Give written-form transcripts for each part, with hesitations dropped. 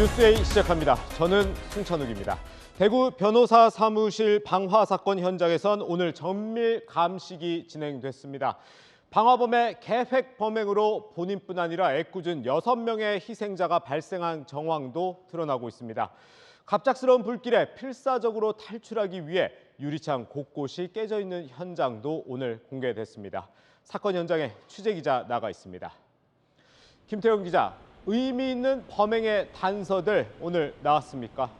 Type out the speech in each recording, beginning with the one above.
뉴스에이 시작합니다. 저는 송찬욱입니다. 대구 변호사 사무실 방화 사건 현장에선 오늘 정밀 감식이 진행됐습니다. 방화범의 계획 범행으로 본인뿐 아니라 애꿎은 6명의 희생자가 발생한 정황도 드러나고 있습니다. 갑작스러운 불길에 필사적으로 탈출하기 위해 유리창 곳곳이 깨져 있는 현장도 오늘 공개됐습니다. 사건 현장에 취재기자 나가 있습니다. 김태형 기자, 의미 있는 범행의 단서들 오늘 나왔습니까?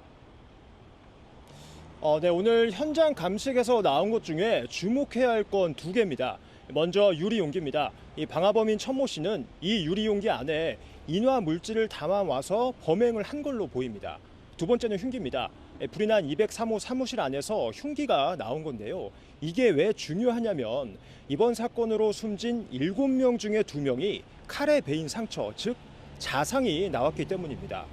네, 오늘 현장 감식에서 나온 것 중에 주목해야 할 건 2개입니다. 먼저 유리용기입니다. 이 방화범인 천모 씨는 이 유리용기 안에 인화 물질을 담아와서 범행을 한 걸로 보입니다. 2번째는 흉기입니다. 불이 난 203호 사무실 안에서 흉기가 나온 건데요. 이게 왜 중요하냐면 이번 사건으로 숨진 7명 중에 2명이 칼에 베인 상처, 즉 자상이 나왔기 때문입니다.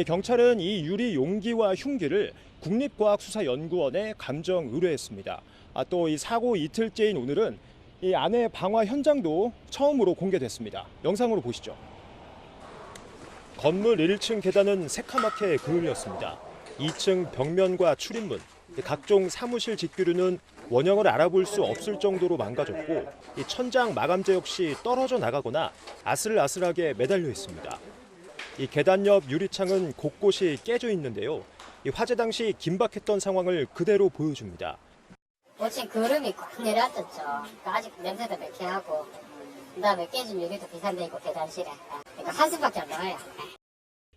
경찰은 이 유리 용기와 흉기를 국립과학수사연구원에 감정 의뢰했습니다. 또 이 사고 이틀째인 오늘은 이 안의 방화 현장도 처음으로 공개됐습니다. 영상으로 보시죠. 건물 1층 계단은 새카맣게 그을렸습니다. 2층 벽면과 출입문, 각종 사무실 직규류는 원형을 알아볼 수 없을 정도로 망가졌고 이 천장 마감재 역시 떨어져 나가거나 아슬아슬하게 매달려 있습니다. 이 계단 옆 유리창은 곳곳이 깨져 있는데요. 이 화재 당시 긴박했던 상황을 그대로 보여줍니다. 어째 그름이 꽉 내려앉았죠. 아직 냄새도 매캐하고 그다음에 깨진 유리도 비산돼 있고 계단실에. 그러니까 한숨밖에 안 나와요.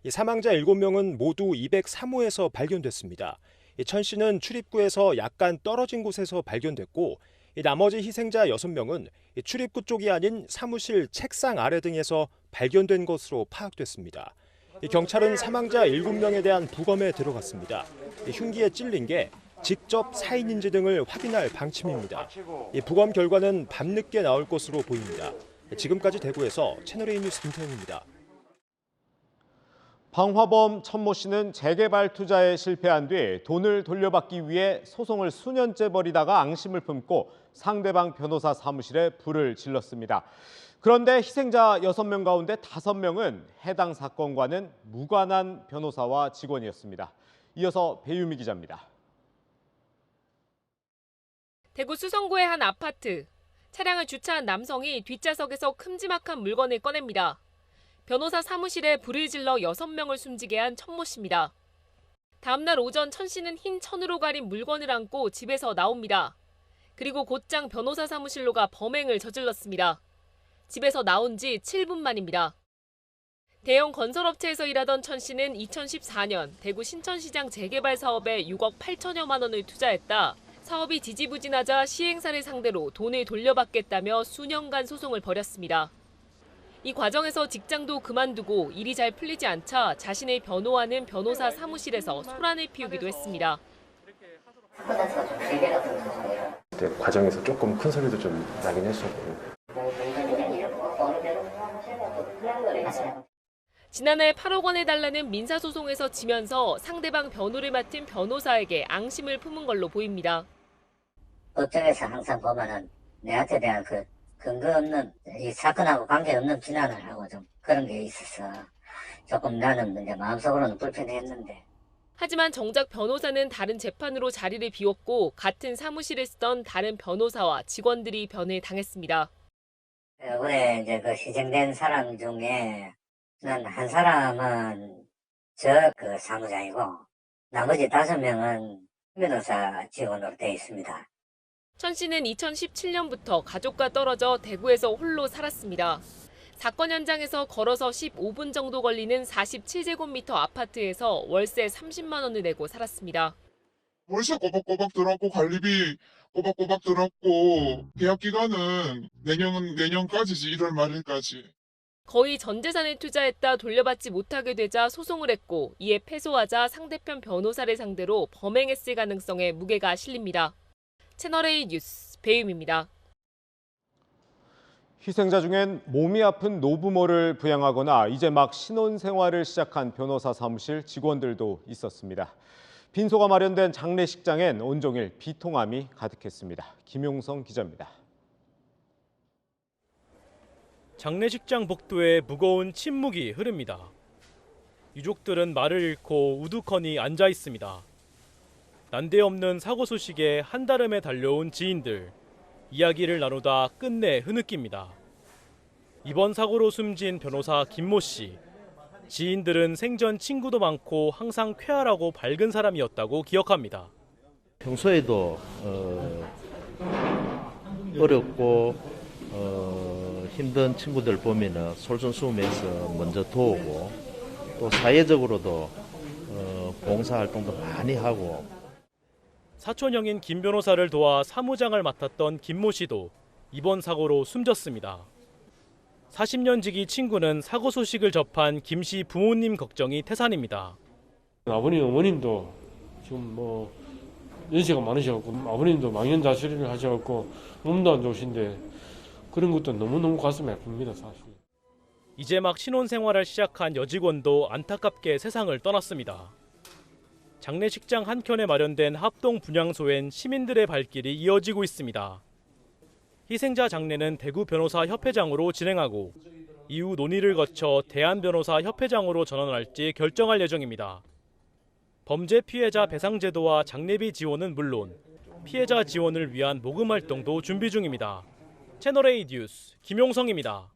이 사망자 7명은 모두 203호에서 발견됐습니다. 천 씨는 출입구에서 약간 떨어진 곳에서 발견됐고 나머지 희생자 6명은 출입구 쪽이 아닌 사무실 책상 아래 등에서 발견된 것으로 파악됐습니다. 경찰은 사망자 7명에 대한 부검에 들어갔습니다. 흉기에 찔린 게 직접 사인인지 등을 확인할 방침입니다. 부검 결과는 밤늦게 나올 것으로 보입니다. 지금까지 대구에서 채널A 뉴스 김태형입니다. 방화범 천모 씨는 재개발 투자에 실패한 뒤 돈을 돌려받기 위해 소송을 수년째 벌이다가 앙심을 품고 상대방 변호사 사무실에 불을 질렀습니다. 그런데 희생자 6명 가운데 5명은 해당 사건과는 무관한 변호사와 직원이었습니다. 이어서 배유미 기자입니다. 대구 수성구의 한 아파트. 차량을 주차한 남성이 뒷좌석에서 큼지막한 물건을 꺼냅니다. 변호사 사무실에 불을 질러 6명을 숨지게 한 천모 씨입니다. 다음 날 오전 천 씨는 흰 천으로 가린 물건을 안고 집에서 나옵니다. 그리고 곧장 변호사 사무실로 가 범행을 저질렀습니다. 집에서 나온 지 7분 만입니다. 대형 건설업체에서 일하던 천 씨는 2014년 대구 신천시장 재개발 사업에 6억 8천여만 원을 투자했다. 사업이 지지부진하자 시행사를 상대로 돈을 돌려받겠다며 수년간 소송을 벌였습니다. 이 과정에서 직장도 그만두고 일이 잘 풀리지 않자 자신을 변호하는 변호사 사무실에서 소란을 피우기도 했습니다. 그때 과정에서 조금 큰 소리도 좀 나긴 했었고. 지난해 8억 원을 달라는 민사소송에서 지면서 상대방 변호를 맡은 변호사에게 앙심을 품은 걸로 보입니다. 법정에서 항상 보면은 내한테 대한 그 근거 없는 이 사건하고 관계없는 비난을 하고 좀 그런 게 있어서 조금 나는 이제 마음속으로는 불편했는데. 하지만 정작 변호사는 다른 재판으로 자리를 비웠고 같은 사무실에 쓰던 다른 변호사와 직원들이 변을 당했습니다. 이번에 이제 그 희생된 사람 중에 난 한 사람은 저 그 사무장이고 나머지 5명은 변호사 직원으로 되어 있습니다. 천 씨는 2017년부터 가족과 떨어져 대구에서 홀로 살았습니다. 사건 현장에서 걸어서 15분 정도 걸리는 47제곱미터 아파트에서 월세 30만 원을 내고 살았습니다. 월세 꼬박꼬박 들었고 관리비 꼬박꼬박 들었고 계약 기간은 내년까지지 1월 말일까지. 거의 전 재산을 투자했다 돌려받지 못하게 되자 소송을 했고 이에 패소하자 상대편 변호사를 상대로 범행했을 가능성에 무게가 실립니다. 채널A 뉴스 배유미입니다. 희생자 중엔 몸이 아픈 노부모를 부양하거나 이제 막 신혼생활을 시작한 변호사 사무실 직원들도 있었습니다. 빈소가 마련된 장례식장엔 온종일 비통함이 가득했습니다. 김용성 기자입니다. 장례식장 복도에 무거운 침묵이 흐릅니다. 유족들은 말을 잃고 우두커니 앉아 있습니다. 난데없는 사고 소식에 한달음에 달려온 지인들. 이야기를 나누다 끝내 흐느낍니다. 이번 사고로 숨진 변호사 김모 씨. 지인들은 생전 친구도 많고 항상 쾌활하고 밝은 사람이었다고 기억합니다. 평소에도 어렵고 힘든 친구들 보면은 솔선수범해서 먼저 도우고 또 사회적으로도 봉사활동도 많이 하고. 사촌형인 김 변호사를 도와 사무장을 맡았던 김모 씨도 이번 사고로 숨졌습니다. 40년 지기 친구는 사고 소식을 접한 김 씨 부모님 걱정이 태산입니다. 아버님, 어머님도 지금 연세가 많으셔갖고 아버님도 망연자실을 하셔갖고 몸도 안 좋으신데 그런 것도 너무너무 가슴이 아픕니다, 사실. 이제 막 신혼생활을 시작한 여직원도 안타깝게 세상을 떠났습니다. 장례식장 한켠에 마련된 합동 분향소엔 시민들의 발길이 이어지고 있습니다. 희생자 장례는 대구 변호사 협회장으로 진행하고 이후 논의를 거쳐 대한변호사 협회장으로 전환할지 결정할 예정입니다. 범죄 피해자 배상 제도와 장례비 지원은 물론 피해자 지원을 위한 모금 활동도 준비 중입니다. 채널A 뉴스 김용성입니다.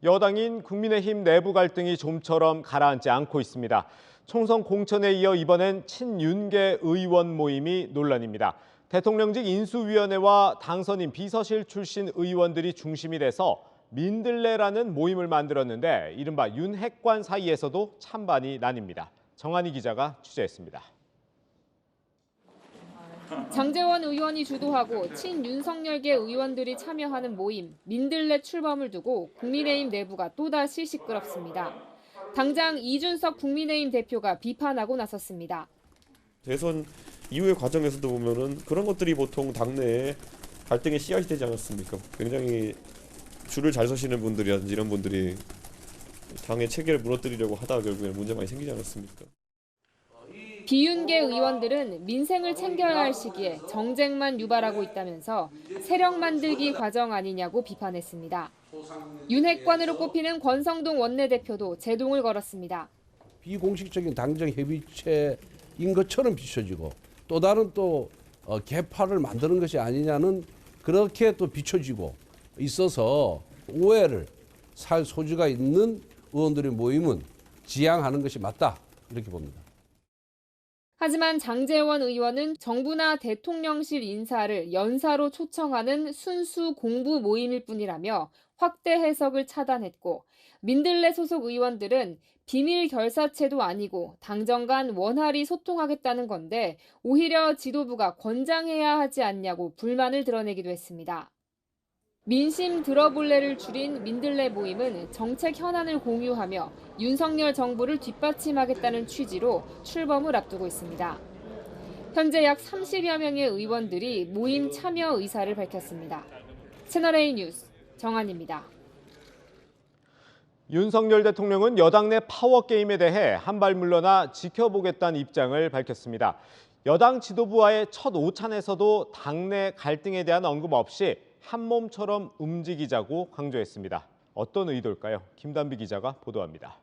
여당인 국민의힘 내부 갈등이 좀처럼 가라앉지 않고 있습니다. 총선 공천에 이어 이번엔 친윤계 의원 모임이 논란입니다. 대통령직 인수위원회와 당선인 비서실 출신 의원들이 중심이 돼서 민들레라는 모임을 만들었는데 이른바 윤핵관 사이에서도 찬반이 나뉩니다. 정한희 기자가 취재했습니다. 장제원 의원이 주도하고 친윤석열계 의원들이 참여하는 모임 민들레 출범을 두고 국민의힘 내부가 또다시 시끄럽습니다. 당장 이준석 국민의힘 대표가 비판하고 나섰습니다. 대선 이후의 과정에서도 보면은 그런 것들이 보통 당내에 갈등의 씨앗이 되지 않았습니까? 굉장히 줄을 잘 서시는 분들이라든지 이런 분들이 당의 체계를 무너뜨리려고 하다가 결국에 문제 많이 생기지 않았습니까? 비윤계 의원들은 민생을 챙겨야 할 시기에 정쟁만 유발하고 있다면서 세력 만들기 과정 아니냐고 비판했습니다. 윤핵관으로 꼽히는 권성동 원내대표도 제동을 걸었습니다. 비공식적인 당정 협의체인 것처럼 비춰지고 또 다른 개파를 만드는 것이 아니냐는 그렇게 또 비춰지고 있어서 오해를 살 소지가 있는 의원들의 모임은 지양하는 것이 맞다 이렇게 봅니다. 하지만 장제원 의원은 정부나 대통령실 인사를 연사로 초청하는 순수 공부 모임일 뿐이라며 확대 해석을 차단했고 민들레 소속 의원들은 비밀 결사체도 아니고 당정 간 원활히 소통하겠다는 건데 오히려 지도부가 권장해야 하지 않냐고 불만을 드러내기도 했습니다. 민심 들어볼래를 줄인 민들레 모임은 정책 현안을 공유하며 윤석열 정부를 뒷받침하겠다는 취지로 출범을 앞두고 있습니다. 현재 약 30여 명의 의원들이 모임 참여 의사를 밝혔습니다. 채널A 뉴스 정한입니다. 윤석열 대통령은 여당 내 파워게임에 대해 한 발 물러나 지켜보겠다는 입장을 밝혔습니다. 여당 지도부와의 첫 오찬에서도 당내 갈등에 대한 언급 없이 한 몸처럼 움직이자고 강조했습니다. 어떤 의도일까요? 김단비 기자가 보도합니다.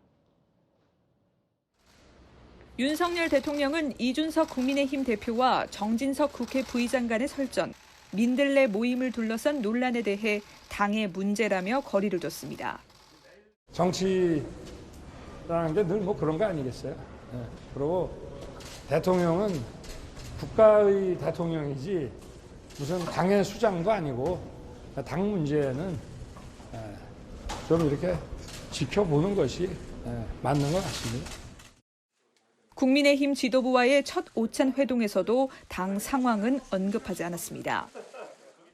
윤석열 대통령은 이준석 국민의힘 대표와 정진석 국회 부의장 간의 설전, 민들레 모임을 둘러싼 논란에 대해 당의 문제라며 거리를 뒀습니다. 정치라는 게 늘 그런 거 아니겠어요? 그리고 대통령은 국가의 대통령이지 무슨 당의 수장도 아니고 당 문제는 좀 이렇게 지켜보는 것이 맞는 것 같습니다. 국민의힘 지도부와의 첫 오찬 회동에서도 당 상황은 언급하지 않았습니다.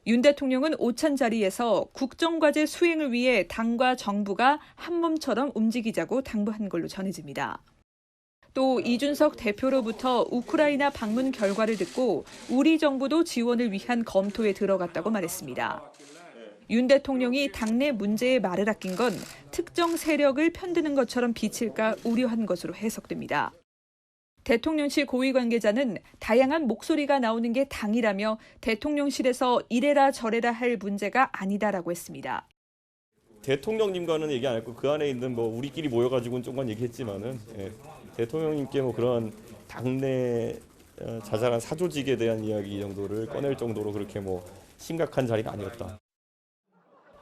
윤 대통령은 오찬 자리에서 국정과제 수행을 위해 당과 정부가 한 몸처럼 움직이자고 당부한 걸로 전해집니다. 또 이준석 대표로부터 우크라이나 방문 결과를 듣고 우리 정부도 지원을 위한 검토에 들어갔다고 말했습니다. 윤 대통령이 당내 문제에 말을 아낀 건 특정 세력을 편드는 것처럼 비칠까 우려한 것으로 해석됩니다. 대통령실 고위 관계자는 다양한 목소리가 나오는 게 당이라며 대통령실에서 이래라 저래라 할 문제가 아니다라고 했습니다. 대통령님과는 얘기 안 했고 그 안에 있는 뭐 우리끼리 모여가지고는 조금만 얘기했지만은 대통령님께 뭐 그런 당내 자잘한 사조직에 대한 이야기 정도를 꺼낼 정도로 그렇게 뭐 심각한 자리가 아니었다.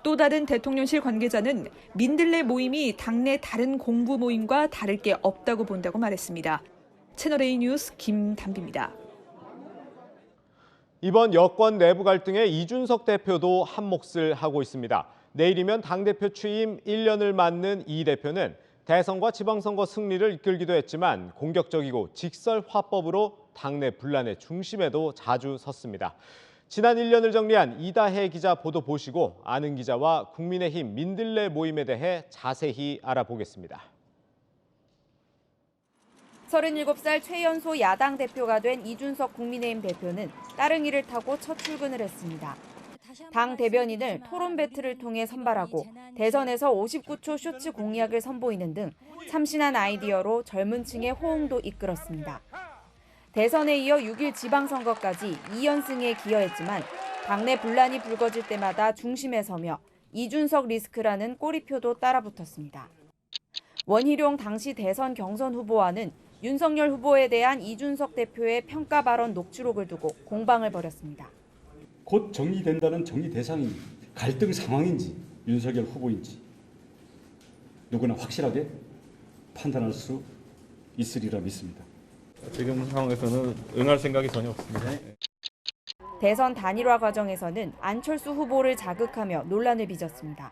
또 다른 대통령실 관계자는 민들레 모임이 당내 다른 공부 모임과 다를 게 없다고 본다고 말했습니다. 채널A 뉴스 김담비입니다. 이번 여권 내부 갈등에 이준석 대표도 한몫을 하고 있습니다. 내일이면 당대표 취임 1년을 맞는 이 대표는 대선과 지방선거 승리를 이끌기도 했지만 공격적이고 직설화법으로 당내 분란의 중심에도 자주 섰습니다. 지난 1년을 정리한 이다혜 기자 보도 보시고 아는 기자와 국민의힘 민들레 모임에 대해 자세히 알아보겠습니다. 37살 최연소 야당 대표가 된 이준석 국민의힘 대표는 따릉이를 타고 첫 출근을 했습니다. 당 대변인을 토론 배틀을 통해 선발하고 대선에서 59초 쇼츠 공약을 선보이는 등 참신한 아이디어로 젊은 층의 호응도 이끌었습니다. 대선에 이어 6일 지방선거까지 2연승에 기여했지만 당내 분란이 불거질 때마다 중심에 서며 이준석 리스크라는 꼬리표도 따라붙었습니다. 원희룡 당시 대선 경선 후보와는 윤석열 후보에 대한 이준석 대표의 평가 발언 녹취록을 두고 공방을 벌였습니다. 곧 정리된다는 정리 대상이 갈등 상황인지 윤석열 후보인지 누구나 확실하게 판단할 수 있으리라 믿습니다. 지금 상황에서는 응할 생각이 전혀 없습니다. 대선 단일화 과정에서는 안철수 후보를 자극하며 논란을 빚었습니다.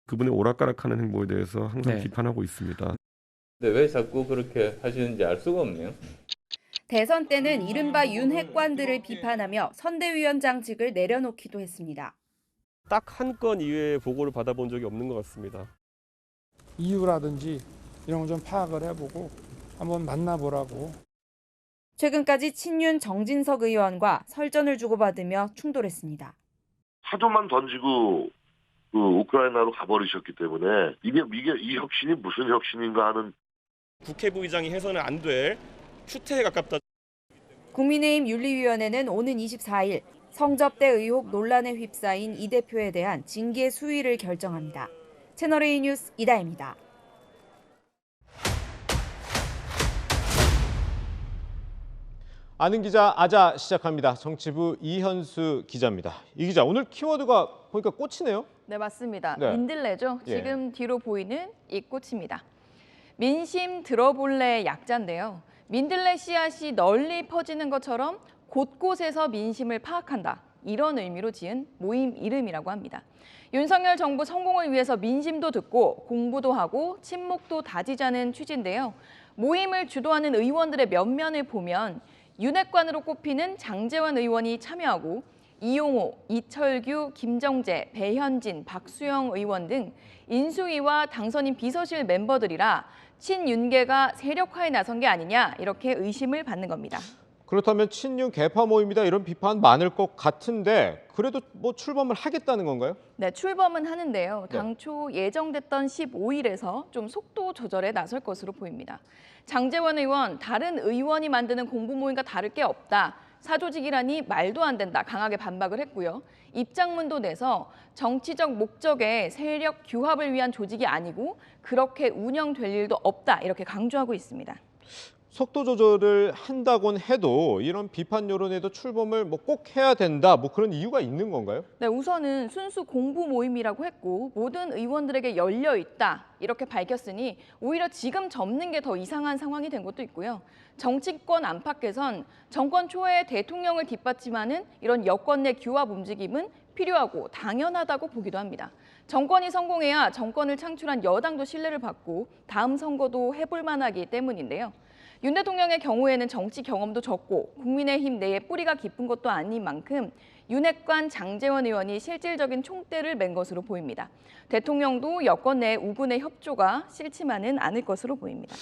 그분의 오락가락하는 행보에 대해서 항상 비판하고 있습니다. 근데 왜 자꾸 그렇게 하시는지 알 수가 없네요. 대선 때는 이른바 윤핵관들을 비판하며 선대위원장직을 내려놓기도 했습니다. 딱 한 건 이외에 보고를 받아본 적이 없는 것 같습니다. 이유라든지 이런 거 좀 파악을 해보고 한번 만나보라고. 최근까지 친윤 정진석 의원과 설전을 주고받으며 충돌했습니다. 사조만 던지고 우크라이나로 가버리셨기 때문에 이게 이 혁신이 무슨 혁신인가 하는. 국회부의장이 해서는 안 될 추태에 가깝다. 국민의힘 윤리위원회는 오는 24일 성접대 의혹 논란에 휩싸인 이 대표에 대한 징계 수위를 결정합니다. 채널A 뉴스 이다혜입니다. 아는 기자 아자 시작합니다. 정치부 이현수 기자입니다. 이 기자, 오늘 키워드가 보니까 꽃이네요. 네, 맞습니다. 네. 민들레죠. 예. 지금 뒤로 보이는 이 꽃입니다. 민심 들어볼래 약자인데요. 민들레 씨앗이 널리 퍼지는 것처럼 곳곳에서 민심을 파악한다. 이런 의미로 지은 모임 이름이라고 합니다. 윤석열 정부 성공을 위해서 민심도 듣고 공부도 하고 친목도 다지자는 취지인데요. 모임을 주도하는 의원들의 면면을 보면 윤핵관으로 꼽히는 장제원 의원이 참여하고 이용호, 이철규, 김정재, 배현진, 박수영 의원 등 인수위와 당선인 비서실 멤버들이라 친윤계가 세력화에 나선 게 아니냐 이렇게 의심을 받는 겁니다. 그렇다면 친윤 개파 모임이다 이런 비판 많을 것 같은데 그래도 뭐 출범을 하겠다는 건가요? 네, 출범은 하는데요. 네. 당초 예정됐던 15일에서 좀 속도 조절에 나설 것으로 보입니다. 장제원 의원, 다른 의원이 만드는 공부 모임과 다를 게 없다. 사조직이라니 말도 안 된다. 강하게 반박을 했고요. 입장문도 내서 정치적 목적의 세력 규합을 위한 조직이 아니고 그렇게 운영될 일도 없다. 이렇게 강조하고 있습니다. 속도 조절을 한다곤 해도 이런 비판 여론에도 출범을 뭐 꼭 해야 된다. 뭐 그런 이유가 있는 건가요? 네, 우선은 순수 공부 모임이라고 했고 모든 의원들에게 열려 있다. 이렇게 밝혔으니 오히려 지금 접는 게 더 이상한 상황이 된 것도 있고요. 정치권 안팎에선 정권 초에 대통령을 뒷받침하는 이런 여권 내 규합 움직임은 필요하고 당연하다고 보기도 합니다. 정권이 성공해야 정권을 창출한 여당도 신뢰를 받고 다음 선거도 해볼 만하기 때문인데요. 윤 대통령의 경우에는 정치 경험도 적고 국민의힘 내에 뿌리가 깊은 것도 아닌 만큼 윤핵관 장제원 의원이 실질적인 총대를 맨 것으로 보입니다. 대통령도 여권 내 우군의 협조가 싫지만은 않을 것으로 보입니다.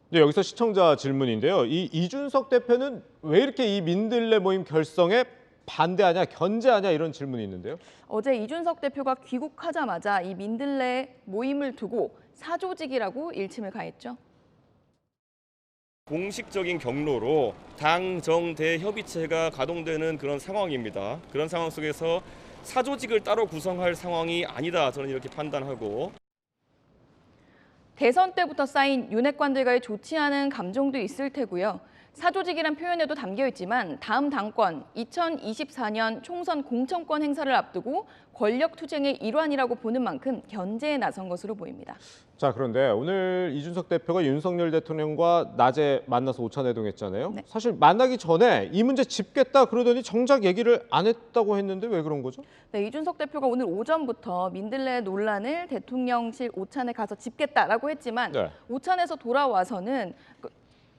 네, 여기서 시청자 질문인데요. 이 이준석 대표는 왜 이렇게 이 민들레 모임 결성에 반대하냐, 견제하냐 이런 질문이 있는데요. 어제 이준석 대표가 귀국하자마자 이 민들레 모임을 두고 사조직이라고 일침을 가했죠. 공식적인 경로로 당, 정, 대 협의체가 가동되는 그런 상황입니다. 그런 상황 속에서 사조직을 따로 구성할 상황이 아니다. 저는 이렇게 판단하고. 대선 때부터 쌓인 윤핵관들과의 좋지 않은 감정도 있을 테고요. 사조직이란 표현에도 담겨 있지만 다음 당권 2024년 총선 공천권 행사를 앞두고 권력 투쟁의 일환이라고 보는 만큼 견제에 나선 것으로 보입니다. 자, 그런데 오늘 이준석 대표가 윤석열 대통령과 낮에 만나서 오찬회동했잖아요. 네. 사실 만나기 전에 이 문제 짚겠다 그러더니 정작 얘기를 안 했다고 했는데 왜 그런 거죠? 네, 이준석 대표가 오늘 오전부터 민들레 논란을 대통령실 오찬에 가서 짚겠다라고 했지만 네. 오찬에서 돌아와서는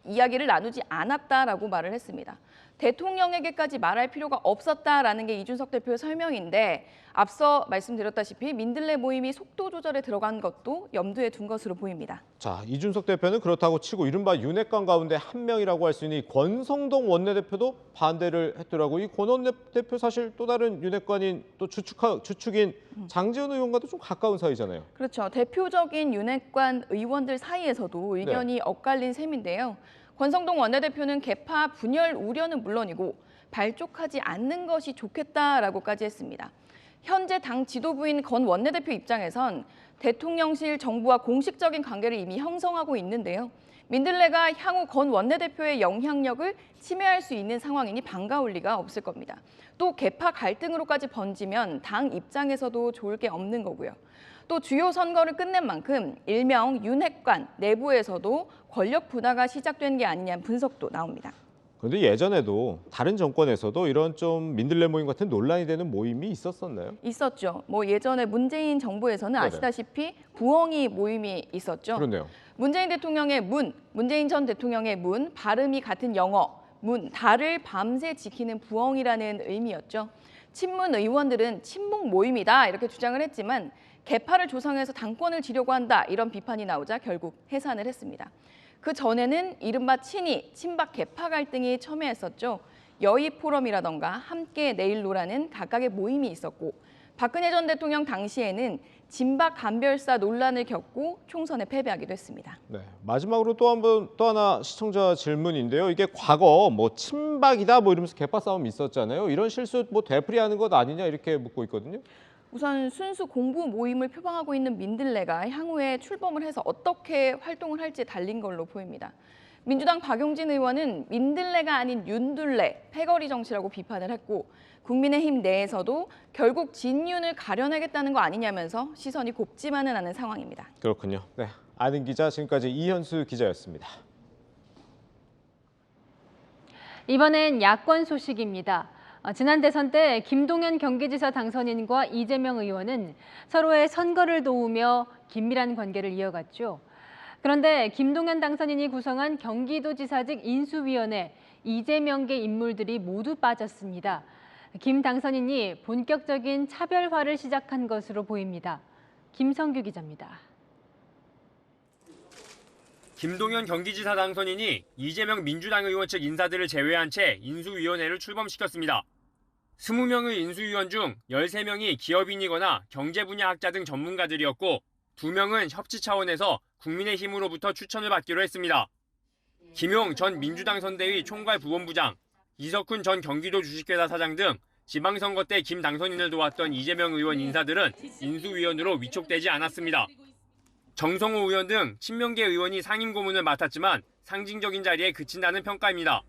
이야기를 나누지 않았다라고 말을 했습니다. 대통령에게까지 말할 필요가 없었다라는 게 이준석 대표의 설명인데 앞서 말씀드렸다시피 민들레 모임이 속도 조절에 들어간 것도 염두에 둔 것으로 보입니다. 자, 이준석 대표는 그렇다고 치고 이른바 윤핵관 가운데 한 명이라고 할 수 있는 이 권성동 원내대표도 반대를 했더라고. 이 권 원내대표 사실 또 다른 윤핵관인 또 주축인 장제원 의원과도 좀 가까운 사이잖아요. 그렇죠. 대표적인 윤핵관 의원들 사이에서도 의견이 엇갈린 셈인데요. 권성동 원내대표는 개파 분열 우려는 물론이고 발족하지 않는 것이 좋겠다라고까지 했습니다. 현재 당 지도부인 권 원내대표 입장에선 대통령실 정부와 공식적인 관계를 이미 형성하고 있는데요. 민들레가 향후 권 원내대표의 영향력을 침해할 수 있는 상황이니 반가울 리가 없을 겁니다. 또 개파 갈등으로까지 번지면 당 입장에서도 좋을 게 없는 거고요. 또 주요 선거를 끝낸 만큼 일명 윤핵관 내부에서도 권력 분화가 시작된 게 아니냐는 분석도 나옵니다. 그런데 예전에도 다른 정권에서도 이런 좀 민들레 모임 같은 논란이 되는 모임이 있었었나요? 있었죠. 예전에 문재인 정부에서는 아시다시피 부엉이 모임이 있었죠. 그렇네요. 문재인 대통령의 문재인 전 대통령의 발음이 같은 영어, 달을 밤새 지키는 부엉이라는 의미였죠. 친문 의원들은 친목 모임이다 이렇게 주장을 했지만 개파를 조성해서 당권을 쥐려고 한다 이런 비판이 나오자 결국 해산을 했습니다. 그 전에는 이른바 친박 개파 갈등이 첨예했었죠. 여의 포럼이라던가 함께 내일로라는 각각의 모임이 있었고 박근혜 전 대통령 당시에는 진박 간별사 논란을 겪고 총선에 패배하기도 했습니다. 네, 마지막으로 또 하나 시청자 질문인데요. 이게 과거 친박이다 이러면서 개파 싸움이 있었잖아요. 이런 실수 되풀이하는 것 아니냐 이렇게 묻고 있거든요. 우선 순수 공부 모임을 표방하고 있는 민들레가 향후에 출범을 해서 어떻게 활동을 할지 달린 걸로 보입니다. 민주당 박용진 의원은 민들레가 아닌 윤둘레, 패거리 정치라고 비판을 했고 국민의힘 내에서도 결국 진윤을 가려내겠다는 거 아니냐면서 시선이 곱지만은 않은 상황입니다. 그렇군요. 네, 아는 기자 지금까지 이현수 기자였습니다. 이번엔 야권 소식입니다. 지난 대선 때 김동연 경기지사 당선인과 이재명 의원은 서로의 선거를 도우며 긴밀한 관계를 이어갔죠. 그런데 김동연 당선인이 구성한 경기도지사직 인수위원회 이재명계 인물들이 모두 빠졌습니다. 김 당선인이 본격적인 차별화를 시작한 것으로 보입니다. 김성규 기자입니다. 김동연 경기지사 당선인이 이재명 민주당 의원 측 인사들을 제외한 채 인수위원회를 출범시켰습니다. 20명의 인수위원 중 13명이 기업인이거나 경제 분야 학자 등 전문가들이었고 2명은 협치 차원에서 국민의힘으로부터 추천을 받기로 했습니다. 김용 전 민주당 선대위 총괄부본부장, 이석훈 전 경기도 주식회사 사장 등 지방선거 때 김 당선인을 도왔던 이재명 의원 인사들은 인수위원으로 위촉되지 않았습니다. 정성호 의원 등 친명계 의원이 상임 고문을 맡았지만 상징적인 자리에 그친다는 평가입니다.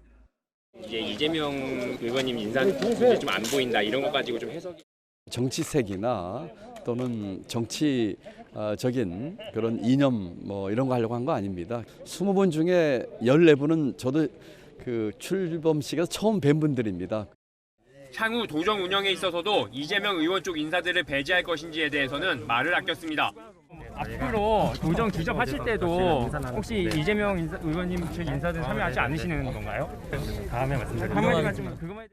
이제 이재명 의원님 인사는 좀 안 보인다 이런 것 가지고 좀 해석이. 정치색이나 또는 정치적인 그런 이념 이런 거 하려고 한 거 아닙니다. 20분 중에 14분은 저도 그 출범식에서 처음 뵌 분들입니다. 향후 도정 운영에 있어서도 이재명 의원 쪽 인사들을 배제할 것인지에 대해서는 말을 아꼈습니다. 앞으로 도정 주접하실 때도 혹시 이재명 의원님 측 인사들 참여하지 않으시는 건가요? 다음에 말씀드릴게요.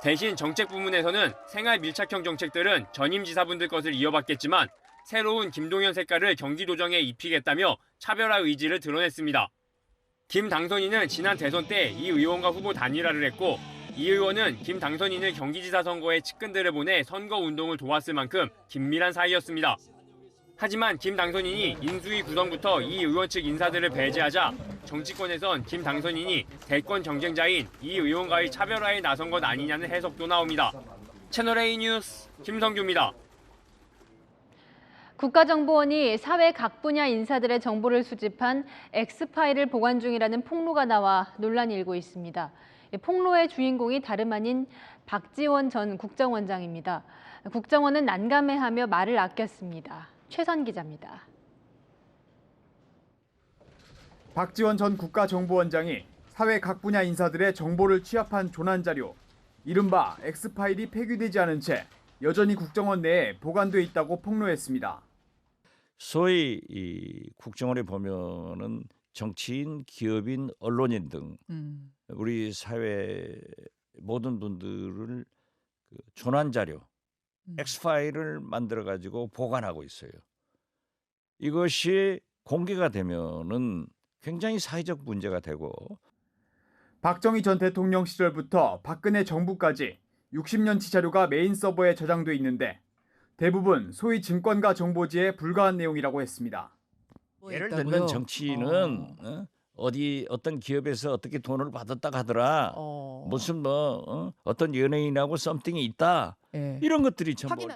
대신 정책 부문에서는 생활 밀착형 정책들은 전임 지사분들 것을 이어받겠지만 새로운 김동연 색깔을 경기도정에 입히겠다며 차별화 의지를 드러냈습니다. 김 당선인은 지난 대선 때 이 의원과 후보 단일화를 했고 이 의원은 김 당선인을 경기지사 선거에 측근들을 보내 선거 운동을 도왔을 만큼 긴밀한 사이였습니다. 하지만 김 당선인이 인수위 구성부터 이 의원 측 인사들을 배제하자 정치권에선 김 당선인이 대권 경쟁자인 이 의원과의 차별화에 나선 것 아니냐는 해석도 나옵니다. 채널A 뉴스 김성규입니다. 국가정보원이 사회 각 분야 인사들의 정보를 수집한 X파일을 보관 중이라는 폭로가 나와 논란이 일고 있습니다. 폭로의 주인공이 다름 아닌 박지원 전 국정원장입니다. 국정원은 난감해하며 말을 아꼈습니다. 최선 기자입니다. 박지원 전 국가정보원장이 사회 각 분야 인사들의 정보를 취합한 조난자료, 이른바 X파일이 폐기되지 않은 채 여전히 국정원 내에 보관돼 있다고 폭로했습니다. 소위 이 국정원에 보면은 정치인, 기업인, 언론인 등 우리 사회 모든 분들을 그 조난 자료, X파일을 만들어 가지고 보관하고 있어요. 이것이 공개가 되면은 굉장히 사회적 문제가 되고 박정희 전 대통령 시절부터 박근혜 정부까지 60년치 자료가 메인 서버에 저장돼 있는데 대부분 소위 증권가 정보지에 불과한 내용이라고 했습니다. 예를 들면 정치인은 어떤 기업에서 어떻게 돈을 받았다 하더라. 무슨 어떤 연예인하고 썸띵이 있다. 이런 것들이 전부.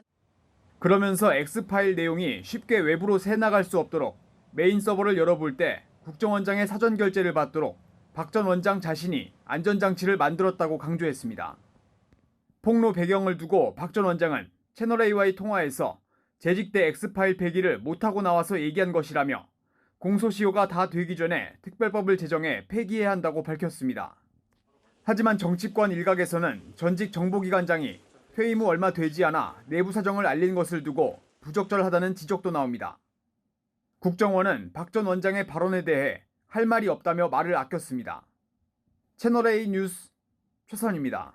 그러면서 X파일 내용이 쉽게 외부로 새나갈 수 없도록 메인 서버를 열어볼 때 국정원장의 사전 결재를 받도록 박 전 원장 자신이 안전장치를 만들었다고 강조했습니다. 폭로 배경을 두고 박 전 원장은 채널A와의 통화에서 재직 때 X파일 폐기를 못하고 나와서 얘기한 것이라며 공소시효가 다 되기 전에 특별법을 제정해 폐기해야 한다고 밝혔습니다. 하지만 정치권 일각에서는 전직 정보기관장이 퇴임 후 얼마 되지 않아 내부 사정을 알린 것을 두고 부적절하다는 지적도 나옵니다. 국정원은 박 전 원장의 발언에 대해 할 말이 없다며 말을 아꼈습니다. 채널A 뉴스 최선입니다.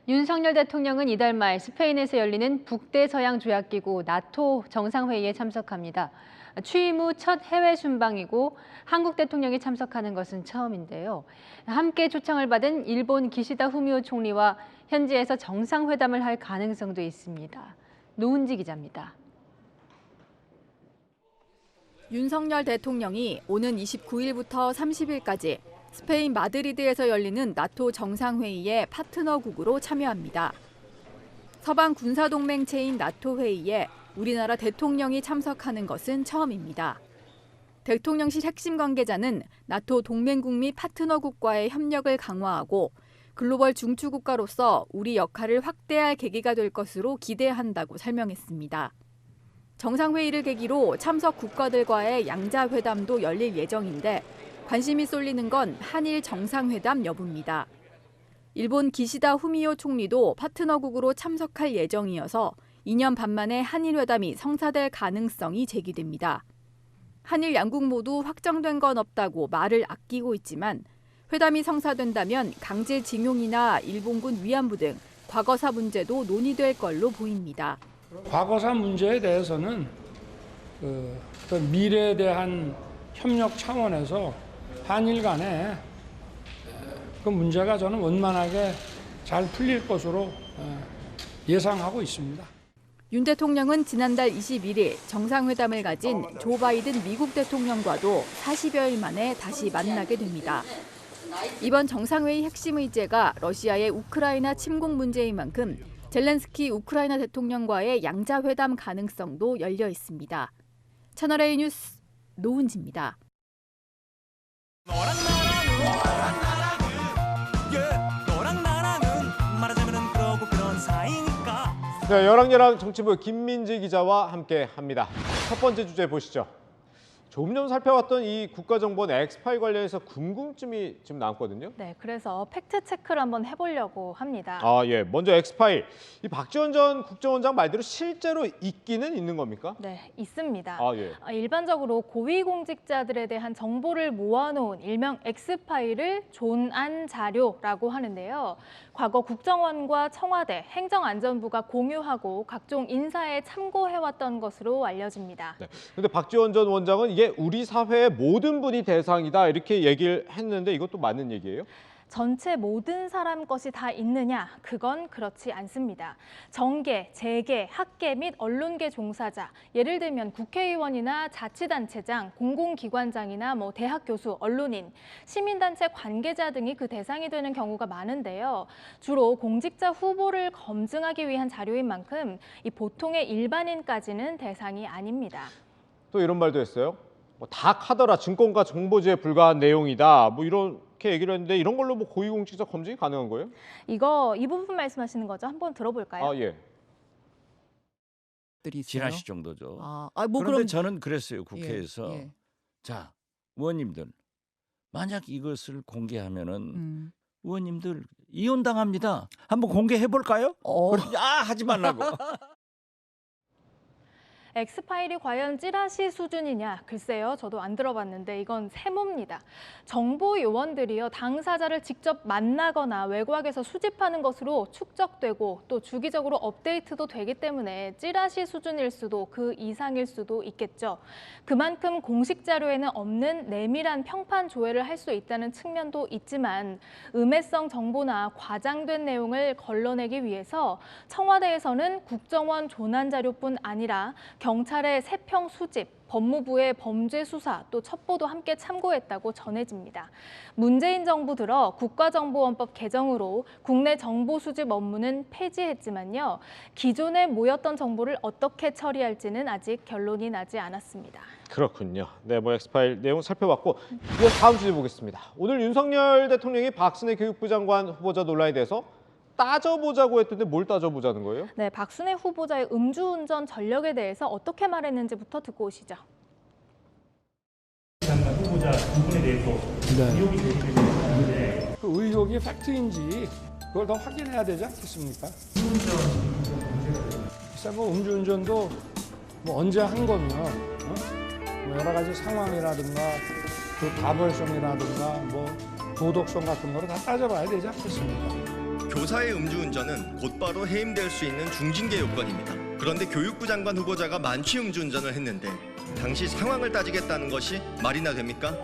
윤석열 대통령은 이달 말 스페인에서 열리는 북대서양 조약기구 나토 정상회의에 참석합니다. 취임 후 첫 해외 순방이고 한국 대통령이 참석하는 것은 처음인데요. 함께 초청을 받은 일본 기시다 후미오 총리와 현지에서 정상회담을 할 가능성도 있습니다. 노은지 기자입니다. 윤석열 대통령이 오는 29일부터 30일까지 스페인 마드리드에서 열리는 나토 정상회의에 파트너국으로 참여합니다. 서방 군사동맹체인 나토 회의에 우리나라 대통령이 참석하는 것은 처음입니다. 대통령실 핵심 관계자는 나토 동맹국 및 파트너국과의 협력을 강화하고 글로벌 중추국가로서 우리 역할을 확대할 계기가 될 것으로 기대한다고 설명했습니다. 정상회의를 계기로 참석 국가들과의 양자회담도 열릴 예정인데 관심이 쏠리는 건 한일 정상회담 여부입니다. 일본 기시다 후미오 총리도 파트너국으로 참석할 예정이어서 2년 반 만에 한일 회담이 성사될 가능성이 제기됩니다. 한일 양국 모두 확정된 건 없다고 말을 아끼고 있지만 회담이 성사된다면 강제징용이나 일본군 위안부 등 과거사 문제도 논의될 걸로 보입니다. 과거사 문제에 대해서는 어떤 미래에 대한 협력 차원에서 한일 간에 그 문제가 저는 원만하게 잘 풀릴 것으로 예상하고 있습니다. 윤 대통령은 지난달 21일 정상회담을 가진 조 바이든 미국 대통령과도 40여일 만에 다시 만나게 됩니다. 이번 정상회의 핵심 의제가 러시아의 우크라이나 침공 문제인 만큼 젤렌스키 우크라이나 대통령과의 양자회담 가능성도 열려 있습니다. 채널A 뉴스 노은지입니다. 네, 여랑여랑 정치부 김민지 기자와 함께합니다. 첫 번째 주제 보시죠. 조금 전 살펴봤던 이 국가정보원 X파일 관련해서 궁금증이 지금 남거든요. 네, 그래서 팩트 체크를 한번 해보려고 합니다. 예. 먼저 X파일. 이 박지원 전 국정원장 말대로 실제로 있기는 있는 겁니까? 네, 있습니다. 예. 일반적으로 고위공직자들에 대한 정보를 모아놓은 일명 X파일을 존안 자료라고 하는데요. 과거 국정원과 청와대, 행정안전부가 공유하고 각종 인사에 참고해왔던 것으로 알려집니다. 네. 근데 박지원 전 원장은 이게 우리 사회의 모든 분이 대상이다 이렇게 얘기를 했는데 이것도 맞는 얘기예요? 전체 모든 사람 것이 다 있느냐? 그건 그렇지 않습니다. 정계, 재계, 학계 및 언론계 종사자, 예를 들면 국회의원이나 자치단체장, 공공기관장이나 대학 교수, 언론인, 시민단체 관계자 등이 그 대상이 되는 경우가 많은데요. 주로 공직자 후보를 검증하기 위한 자료인 만큼 이 보통의 일반인까지는 대상이 아닙니다. 또 이런 말도 했어요. 다 카더라, 증권가 정보지에 불과한 내용이다. 이렇게 얘기를 했는데 이런 걸로 고위공직자 검증이 가능한 거예요? 이 부분 말씀하시는 거죠? 한번 들어볼까요? 아, 예. 지나시 정도죠. 뭐 그런데 그럼 저는 그랬어요. 국회에서. 예. 자, 의원님들. 만약 이것을 공개하면은 의원님들 이혼당합니다. 한번 공개해 볼까요? 하지 말라고. 엑스파일이 과연 찌라시 수준이냐? 글쎄요, 저도 안 들어봤는데 이건 세모입니다. 정보 요원들이요, 당사자를 직접 만나거나 외곽에서 수집하는 것으로 축적되고 또 주기적으로 업데이트도 되기 때문에 찌라시 수준일 수도 그 이상일 수도 있겠죠. 그만큼 공식 자료에는 없는 내밀한 평판 조회를 할 수 있다는 측면도 있지만 음해성 정보나 과장된 내용을 걸러내기 위해서 청와대에서는 국정원 조난 자료뿐 아니라 경찰의 세평 수집, 법무부의 범죄 수사, 또 첩보도 함께 참고했다고 전해집니다. 문재인 정부 들어 국가정보원법 개정으로 국내 정보 수집 업무는 폐지했지만요. 기존에 모였던 정보를 어떻게 처리할지는 아직 결론이 나지 않았습니다. 그렇군요. 네, 엑스파일 내용 살펴봤고 이제 다음 주제 보겠습니다. 오늘 윤석열 대통령이 박순애 교육부 장관 후보자 논란에 대해서 따져보자고 했던데 뭘 따져보자는 거예요? 네, 박순애 후보자의 음주운전 전력에 대해서 어떻게 말했는지부터 듣고 오시죠. 장관 후보자 두 분에 대해서 의혹이 제기되는데 그 의혹이 팩트인지 그걸 더 확인해야 되지 않겠습니까? 글쎄 음주운전도 언제 한 거면 여러 가지 상황이라든가 그 가벌성이라든가 도덕성 같은 거를 다 따져봐야 되지 않겠습니까? 교사의 음주운전은 곧바로 해임될 수 있는 중징계 요건입니다. 그런데 교육부 장관 후보자가 만취 음주운전을 했는데 당시 상황을 따지겠다는 것이 말이나 됩니까?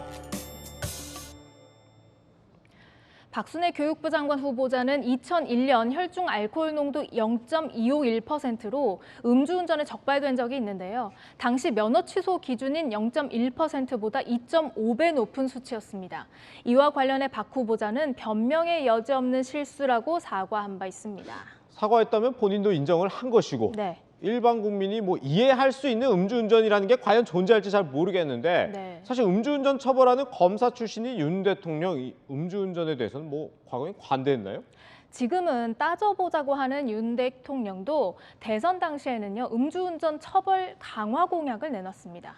박순애 교육부 장관 후보자는 2001년 혈중 알코올 농도 0.251%로 음주운전에 적발된 적이 있는데요. 당시 면허 취소 기준인 0.1%보다 2.5배 높은 수치였습니다. 이와 관련해 박 후보자는 변명의 여지 없는 실수라고 사과한 바 있습니다. 사과했다면 본인도 인정을 한 것이고 네. 일반 국민이 이해할 수 있는 음주운전이라는 게 과연 존재할지 잘 모르겠는데 네. 사실 음주운전 처벌하는 검사 출신이 윤 대통령 이 음주운전에 대해서는 과거에 관대했나요? 지금은 따져보자고 하는 윤 대통령도 대선 당시에는요, 음주운전 처벌 강화 공약을 내놨습니다.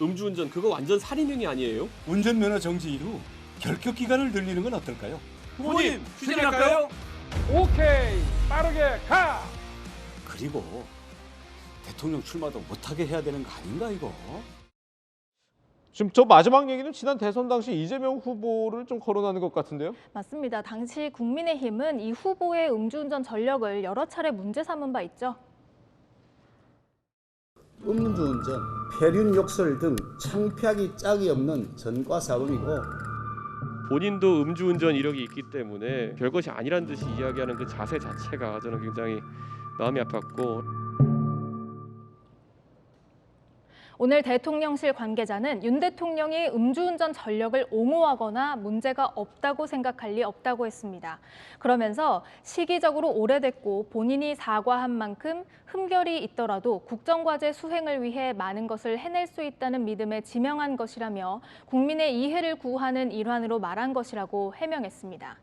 음주운전 그거 완전 살인행위 아니에요? 운전면허 정지 이후 결격 기간을 늘리는 건 어떨까요? 후보님 추진할까요? 오케이, 빠르게 가! 그리고 대통령 출마도 못하게 해야 되는 거 아닌가 이거? 지금 저 마지막 얘기는 지난 대선 당시 이재명 후보를 좀 거론하는 것 같은데요? 맞습니다. 당시 국민의힘은 이 후보의 음주운전 전력을 여러 차례 문제 삼은 바 있죠. 음주운전, 폐륜 욕설 등 창피하기 짝이 없는 전과사범이고 본인도 음주운전 이력이 있기 때문에 별것이 아니란 듯이 이야기하는 그 자세 자체가 저는 굉장히 마음이 아팠고 오늘 대통령실 관계자는 윤 대통령이 음주운전 전력을 옹호하거나 문제가 없다고 생각할 리 없다고 했습니다. 그러면서 시기적으로 오래됐고 본인이 사과한 만큼 흠결이 있더라도 국정과제 수행을 위해 많은 것을 해낼 수 있다는 믿음에 지명한 것이라며 국민의 이해를 구하는 일환으로 말한 것이라고 해명했습니다.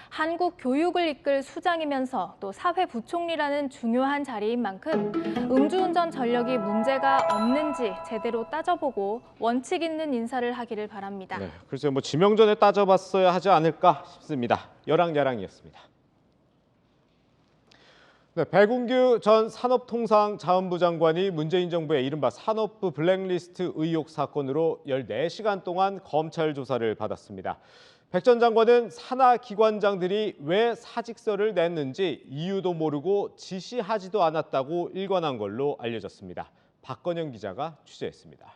한국 교육을 이끌 수장이면서 또 사회부총리라는 중요한 자리인 만큼 음주운전 전력이 문제가 없는지 제대로 따져보고 원칙 있는 인사를 하기를 바랍니다. 네, 글쎄요, 지명 전에 따져봤어야 하지 않을까 싶습니다. 여랑야랑이었습니다. 네, 배군규 전 산업통상자원부 장관이 문재인 정부의 이른바 산업부 블랙리스트 의혹 사건으로 14시간 동안 검찰 조사를 받았습니다. 백 전 장관은 산하 기관장들이 왜 사직서를 냈는지 이유도 모르고 지시하지도 않았다고 일관한 걸로 알려졌습니다. 박건영 기자가 취재했습니다.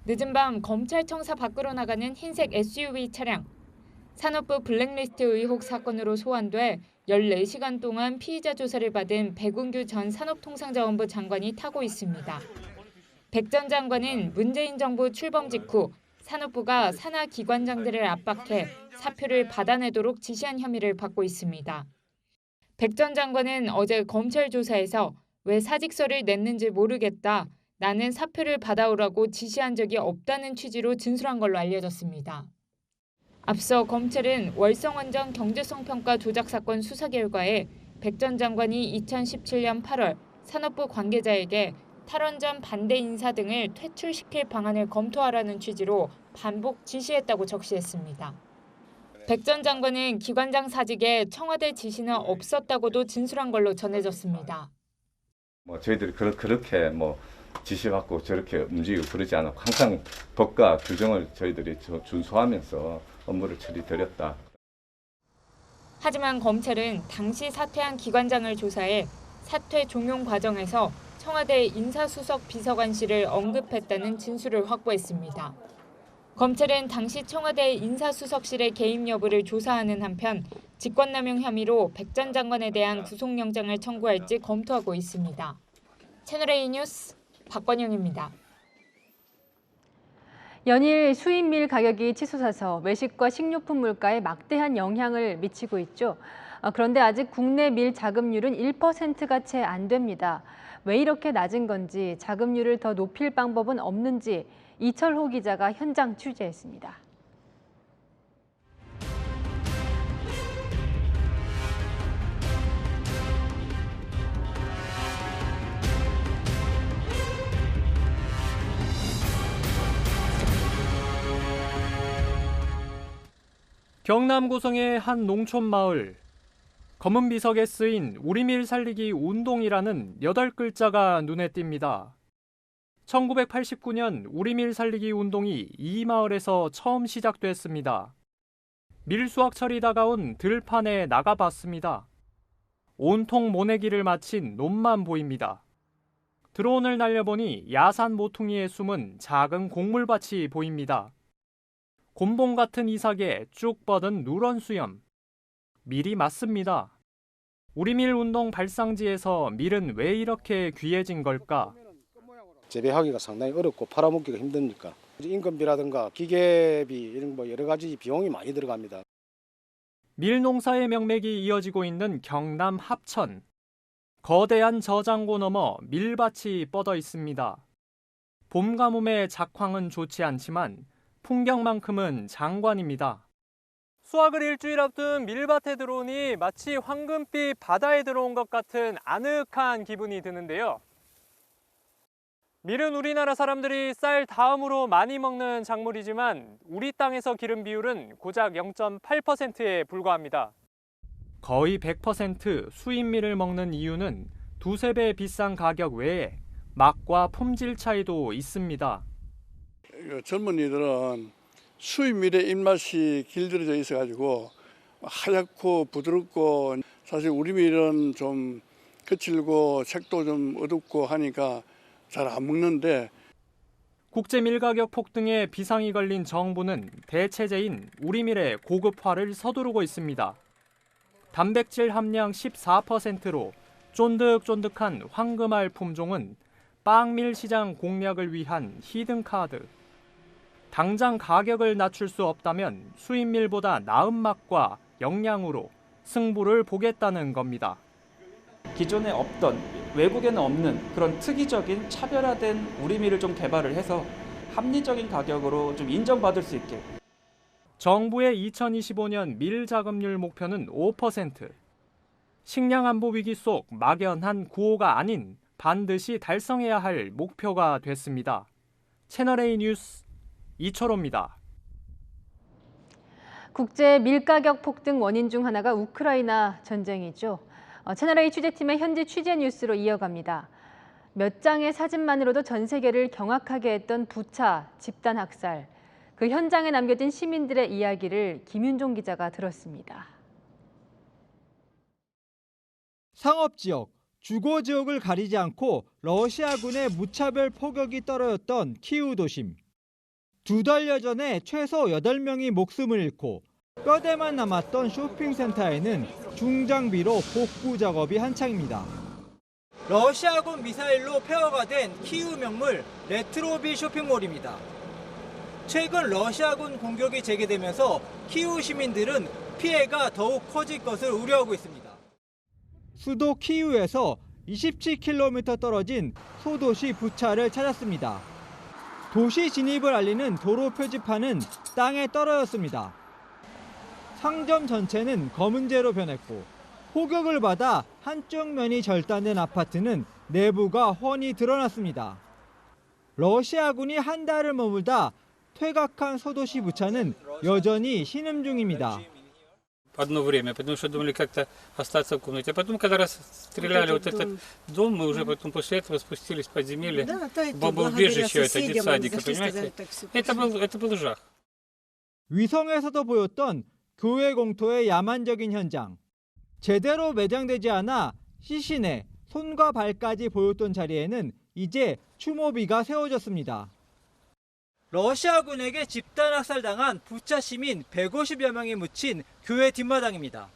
늦은 밤 검찰청사 밖으로 나가는 흰색 SUV 차량. 산업부 블랙리스트 의혹 사건으로 소환돼 14시간 동안 피의자 조사를 받은 백운규 전 산업통상자원부 장관이 타고 있습니다. 백 전 장관은 문재인 정부 출범 직후 산업부가 산하 기관장들을 압박해 사표를 받아내도록 지시한 혐의를 받고 있습니다. 백 전 장관은 어제 검찰 조사에서 왜 사직서를 냈는지 모르겠다. 나는 사표를 받아오라고 지시한 적이 없다는 취지로 진술한 걸로 알려졌습니다. 앞서 검찰은 월성원전 경제성평가 조작 사건 수사 결과에 백 전 장관이 2017년 8월 산업부 관계자에게 탈원전 반대 인사 등을 퇴출시킬 방안을 검토하라는 취지로 반복 지시했다고 적시했습니다. 백 전 장관은 기관장 사직에 청와대 지시는 없었다고도 진술한 걸로 전해졌습니다. 저희들이 그렇게 지시받고 저렇게 움직이고 그러지 않고 항상 법과 규정을 저희들이 준수하면서 업무를 처리드렸다. 하지만 검찰은 당시 사퇴한 기관장을 조사해 사퇴 종용 과정에서 청와대 인사수석 비서관실을 언급했다는 진술을 확보했습니다. 검찰은 당시 청와대 인사수석실의 개입 여부를 조사하는 한편 직권남용 혐의로 백 전 장관에 대한 구속영장을 청구할지 검토하고 있습니다. 채널A 뉴스 박권영입니다. 연일 수입밀 가격이 치솟아서 외식과 식료품 물가에 막대한 영향을 미치고 있죠. 그런데 아직 국내 밀 자급률은 1%가 채 안 됩니다. 왜 이렇게 낮은 건지, 자급률을 더 높일 방법은 없는지 이철호 기자가 현장 취재했습니다. 경남 고성의 한 농촌 마을. 검은 비석에 쓰인 우리밀 살리기 운동이라는 8글자가 눈에 띕니다. 1989년 우리밀 살리기 운동이 이 마을에서 처음 시작됐습니다. 밀수확철이 다가온 들판에 나가봤습니다. 온통 모내기를 마친 놈만 보입니다. 드론을 날려보니 야산 모퉁이에 숨은 작은 곡물밭이 보입니다. 곤봉 같은 이삭에 쭉 뻗은 누런 수염. 밀이 맞습니다. 우리밀 운동 발상지에서 밀은 왜 이렇게 귀해진 걸까? 재배하기가 상당히 어렵고 팔아먹기가 힘드니까 인건비라든가 기계비 이런 여러 가지 비용이 많이 들어갑니다. 밀 농사의 명맥이 이어지고 있는 경남 합천. 거대한 저장고 너머 밀밭이 뻗어 있습니다. 봄 가뭄의 작황은 좋지 않지만 풍경만큼은 장관입니다. 수확을 일주일 앞둔 밀밭에 들어오니 마치 황금빛 바다에 들어온 것 같은 아늑한 기분이 드는데요. 밀은 우리나라 사람들이 쌀 다음으로 많이 먹는 작물이지만 우리 땅에서 기름 비율은 고작 0.8%에 불과합니다. 거의 100% 수입밀을 먹는 이유는 두세 배 비싼 가격 외에 맛과 품질 차이도 있습니다. 젊은이들은 수입밀의 입맛이 길들여져 있어가지고 하얗고 부드럽고 사실 우리 밀은 좀 거칠고 색도 좀 어둡고 하니까 잘 안 먹는데 국제 밀 가격 폭등에 비상이 걸린 정부는 대체제인 우리밀의 고급화를 서두르고 있습니다. 단백질 함량 14%로 쫀득쫀득한 황금알 품종은 빵밀 시장 공략을 위한 히든카드. 당장 가격을 낮출 수 없다면 수입밀보다 나은 맛과 영양으로 승부를 보겠다는 겁니다. 기존에 없던, 외국에는 없는 그런 특이적인 차별화된 우리밀을 좀 개발을 해서 합리적인 가격으로 좀 인정받을 수 있게. 정부의 2025년 밀 자급률 목표는 5%. 식량 안보 위기 속 막연한 구호가 아닌 반드시 달성해야 할 목표가 됐습니다. 채널A 뉴스 이철호입니다. 국제 밀가격 폭등 원인 중 하나가 우크라이나 전쟁이죠. 채널A 취재팀의 현지 취재 뉴스로 이어갑니다. 몇 장의 사진만으로도 전 세계를 경악하게 했던 부차 집단 학살. 그 현장에 남겨진 시민들의 이야기를 김윤종 기자가 들었습니다. 상업지역, 주거지역을 가리지 않고 러시아군의 무차별 포격이 떨어졌던 키이우 도심. 2달여 전에 최소 8명이 목숨을 잃고 뼈대만 남았던 쇼핑센터에는 중장비로 복구 작업이 한창입니다. 러시아군 미사일로 폐허가 된 키우 명물 레트로빌 쇼핑몰입니다. 최근 러시아군 공격이 재개되면서 키우 시민들은 피해가 더욱 커질 것을 우려하고 있습니다. 수도 키우에서 27km 떨어진 소도시 부차를 찾았습니다. 도시 진입을 알리는 도로 표지판은 땅에 떨어졌습니다. 상점 전체는 검은재로 변했고 폭격을 받아 한쪽 면이 절단된 아파트는 내부가 훤히 드러났습니다. 러시아군이 한 달을 머물다 퇴각한 소도시 부차는 여전히 신음 중입니다. Одно время, потому что думали как-то остаться в комнате. А потом, когда расстреляли вот этот дом, мы уже потом после этого спустились в подземелье, бомбоубежище, это детсадика, понимаете? Это был жах. 위성에서도 보였던 교회 공터의 야만적인 현장. 제대로 매장되지 않아 시신에 손과 발까지 보였던 자리에는 이제 추모비가 세워졌습니다. 러시아군에게 집단 학살당한 부차 시민 150여 명이 묻힌 교회 뒷마당입니다.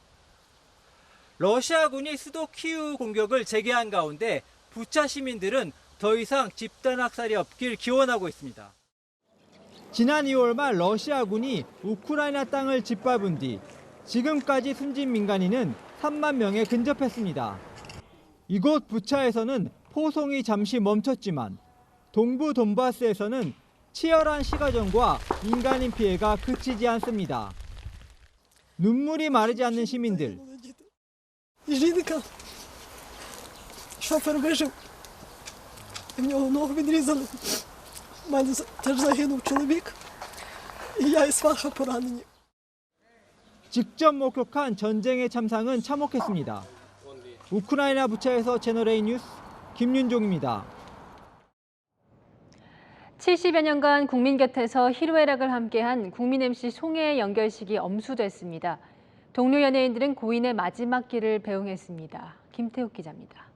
러시아군이 수도 키우 공격을 재개한 가운데 부차 시민들은 더 이상 집단 학살이 없길 기원하고 있습니다. 지난 2월 말 러시아군이 우크라이나 땅을 짓밟은 뒤 지금까지 숨진 민간인은 3만 명에 근접했습니다. 이곳 부차에서는 포송이 잠시 멈췄지만 동부 돈바스에서는 치열한 시가전과 민간인 피해가 그치지 않습니다. 눈물이 마르지 않는 시민들. Жінка, шофер вижив, в нього ногу відрізали. У мене теж загинув чоловік, і я і сваха поранені. 직접 목격한 전쟁의 참상은 참혹했습니다. 우크라이나 부차에서 채널A 뉴스 김윤종입니다. 70여 년간 국민 곁에서 희로애락을 함께한 국민 MC 송혜의 연결식이 엄수됐습니다. 동료 연예인들은 고인의 마지막 길을 배웅했습니다. 김태욱 기자입니다.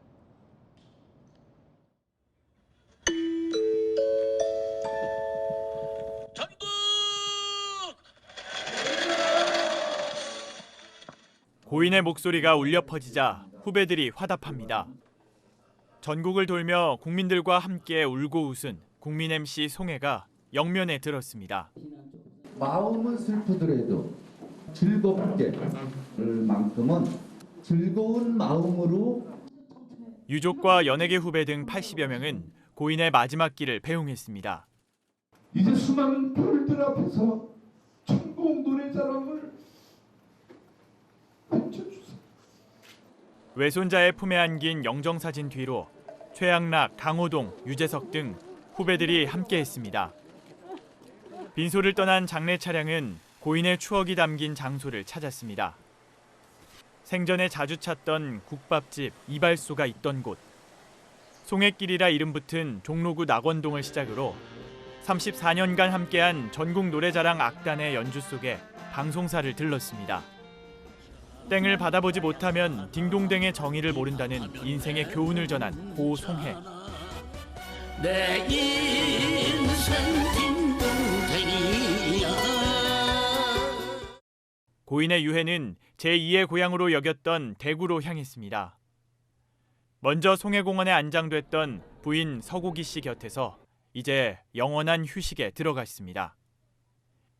고인의 목소리가 울려 퍼지자 후배들이 화답합니다. 전국을 돌며 국민들과 함께 울고 웃은 국민 MC 송혜가 영면에 들었습니다. 마음은 슬프더라도 즐겁게 만큼은 즐거운 마음으로 유족과 연예계 후배 등 80여 명은 고인의 마지막 길을 배웅했습니다. 이제 수많은 별들 앞에서 천국 노래자랑을 외쳐주세요. 외손자의 품에 안긴 영정사진 뒤로 최양락, 강호동, 유재석 등 후배들이 함께했습니다. 빈소를 떠난 장례 차량은 고인의 추억이 담긴 장소를 찾았습니다. 생전에 자주 찾던 국밥집 이발소가 있던 곳. 송혜길이라 이름 붙은 종로구 낙원동을 시작으로 34년간 함께한 전국 노래자랑 악단의 연주 속에 방송사를 들렀습니다. 땡을 받아보지 못하면 딩동댕의 정의를 모른다는 인생의 교훈을 전한 고 송혜. 내 인생 딩동댕이야. 고인의 유해는 제2의 고향으로 여겼던 대구로 향했습니다. 먼저 송해공원에 안장됐던 부인 서고기 씨 곁에서 이제 영원한 휴식에 들어갔습니다.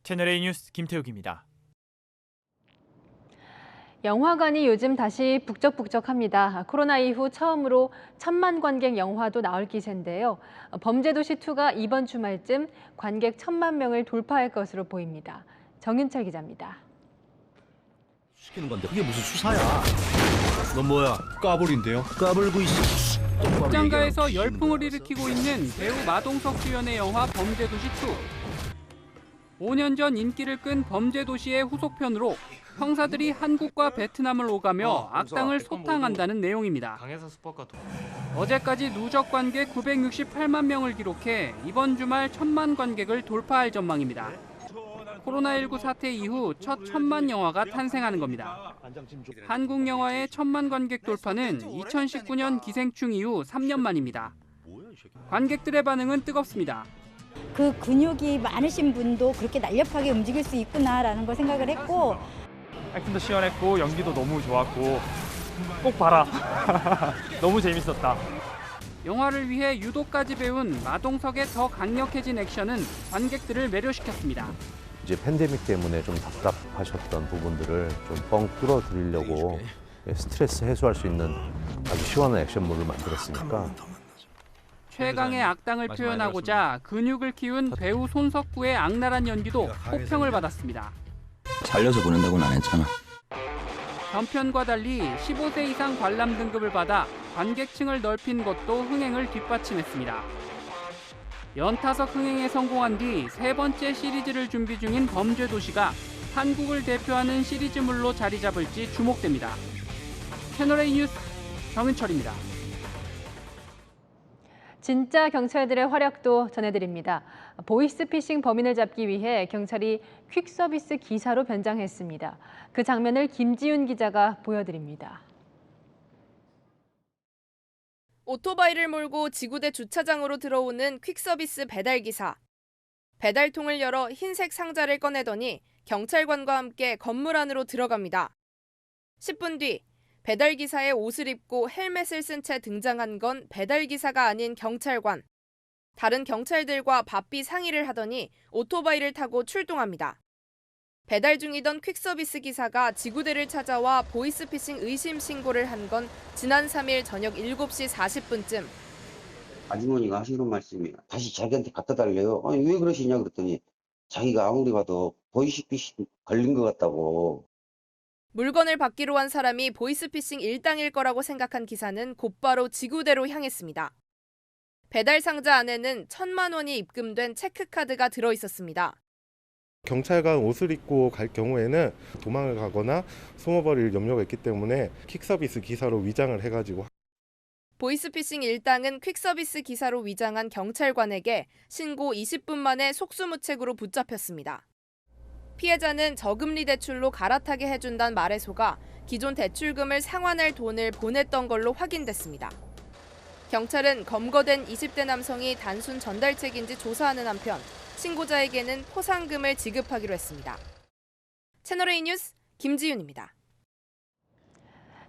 채널A 뉴스 김태욱입니다. 영화관이 요즘 다시 북적북적합니다. 코로나 이후 처음으로 1000만 관객 영화도 나올 기세인데요. 범죄도시2가 이번 주말쯤 관객 1000만 명을 돌파할 것으로 보입니다. 정윤철 기자입니다. 시키는 건데 그게 무슨 수사야? 넌 뭐야? 까불인데요? 까불고 있어. 극장가에서 열풍을 일으키고 있는 배우 마동석 주연의 영화 범죄도시2. 5년 전 인기를 끈 범죄도시의 후속편으로 형사들이 한국과 베트남을 오가며 악당을 소탕한다는 내용입니다. 어제까지 누적 관객 968만 명을 기록해 이번 주말 1000만 관객을 돌파할 전망입니다. 코로나19 사태 이후 첫 1000만 영화가 탄생하는 겁니다. 한국 영화의 1000만 관객 돌파는 2019년 기생충 이후 3년 만입니다. 관객들의 반응은 뜨겁습니다. 그 근육이 많으신 분도 그렇게 날렵하게 움직일 수 있구나라는 걸 생각을 했고 액션도 시원했고 연기도 너무 좋았고 꼭 봐라. 너무 재밌었다. 영화를 위해 유도까지 배운 마동석의 더 강력해진 액션은 관객들을 매료시켰습니다. 이제 팬데믹 때문에 좀 답답하셨던 부분들을 좀 뻥 뚫어드리려고 스트레스 해소할 수 있는 아주 시원한 액션물을 만들었으니까. 최강의 악당을 표현하고자 근육을 키운 배우 손석구의 악랄한 연기도 호평을 받았습니다. 살려서 보낸다고는 안 했잖아. 전편과 달리 15세 이상 관람 등급을 받아 관객층을 넓힌 것도 흥행을 뒷받침했습니다. 연타석 흥행에 성공한 뒤 세 번째 시리즈를 준비 중인 범죄도시가 한국을 대표하는 시리즈물로 자리 잡을지 주목됩니다. 채널A 뉴스 정은철입니다. 진짜 경찰들의 활약도 전해드립니다. 보이스피싱 범인을 잡기 위해 경찰이 퀵서비스 기사로 변장했습니다. 그 장면을 김지윤 기자가 보여드립니다. 오토바이를 몰고 지구대 주차장으로 들어오는 퀵서비스 배달기사. 배달통을 열어 흰색 상자를 꺼내더니 경찰관과 함께 건물 안으로 들어갑니다. 10분 뒤 배달기사의 옷을 입고 헬멧을 쓴 채 등장한 건 배달기사가 아닌 경찰관. 다른 경찰들과 바삐 상의를 하더니 오토바이를 타고 출동합니다. 배달 중이던 퀵서비스 기사가 지구대를 찾아와 보이스피싱 의심 신고를 한 건 지난 3일 저녁 7시 40분쯤. 아주머니가 하시는 말씀이 다시 자기한테 갖다 달래요. 아니 왜 그러시냐 그랬더니 자기가 아무리 봐도 보이스피싱 걸린 것 같다고. 물건을 받기로 한 사람이 보이스피싱 일당일 거라고 생각한 기사는 곧바로 지구대로 향했습니다. 배달 상자 안에는 1,000만 원이 입금된 체크카드가 들어 있었습니다. 경찰관 옷을 입고 갈 경우에는 도망을 가거나 숨어버릴 염려가 있기 때문에 퀵서비스 기사로 위장을 해가지고. 보이스피싱 일당은 퀵서비스 기사로 위장한 경찰관에게 신고 20분 만에 속수무책으로 붙잡혔습니다. 피해자는 저금리 대출로 갈아타게 해준다는 말에 속아 기존 대출금을 상환할 돈을 보냈던 걸로 확인됐습니다. 경찰은 검거된 20대 남성이 단순 전달책인지 조사하는 한편 신고자에게는 포상금을 지급하기로 했습니다. 채널A 뉴스 김지윤입니다.